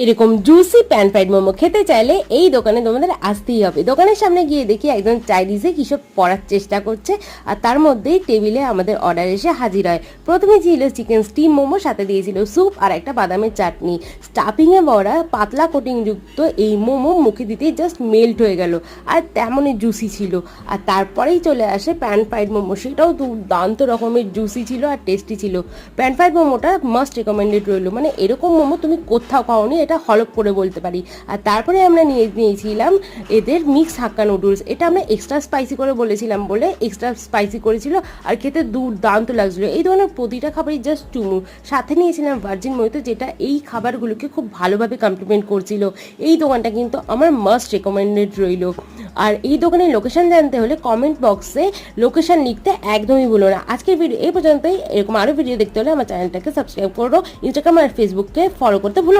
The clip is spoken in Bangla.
এরকম জুসি প্যান ফ্রাইড মোমো খেতে চাইলে এই দোকানে তোমাদের আসতেই হবে। দোকানের সামনে গিয়ে দেখি একজন চাইনিজে কিসব পড়ার চেষ্টা করছে, আর তার মধ্যেই টেবিলে আমাদের অর্ডার এসে হাজির হয়। প্রথমে ছিল চিকেন স্টিম মোমো, সাথে দিয়েছিল স্যুপ আর একটা বাদামের চাটনি। স্টাফিংয়ে ভরা পাতলা কোটিংযুক্ত এই মোমো মুখে দিতেই জাস্ট মেল্ট হয়ে গেল, আর তেমনই জুসি ছিল। আর তারপরেই চলে আসে প্যান ফ্রাইড মোমো, সেটাও দুর্দান্ত রকমের জুসি ছিল আর টেস্টি ছিল। প্যান ফ্রাইড মোমোটা মাস্ট রেকমেন্ডেড রইল, মানে এরকম মোমো তুমি কোথাও খাওনি, এটা হলপ করে বলতে পারি। আর তারপরে আমরা নিয়েছিলাম এদের মিক্স হাক্কা নুডলস। এটা আমরা এক্সট্রা স্পাইসি করে বলেছিলাম বলে এক্সট্রা স্পাইসি করেছিল, আর খেতে দুর্দান্ত লাগছিল। এই ধরনের প্রতিটা খাবারই জাস্ট চুমু। সাথে নিয়েছিলাম ভার্জিন মহিতো, যেটা এই খাবারগুলোকে খুব ভালোভাবে কমপ্লিমেন্ট করছিল। এই দোকানটা কিন্তু আমার মাস্ট রেকমেন্ডেড রইল। আর এই দোকানের লোকেশন জানতে হলে কমেন্ট বক্সে লোকেশন লিখতে একদমই ভুলো না। আজকের ভিডিও এই পর্যন্তই। এরকম আরও ভিডিও দেখতে হলে আমার চ্যানেলটাকে সাবস্ক্রাইব করো, ইনস্টাগ্রাম আর ফেসবুককে ফলো করতে ভুলো।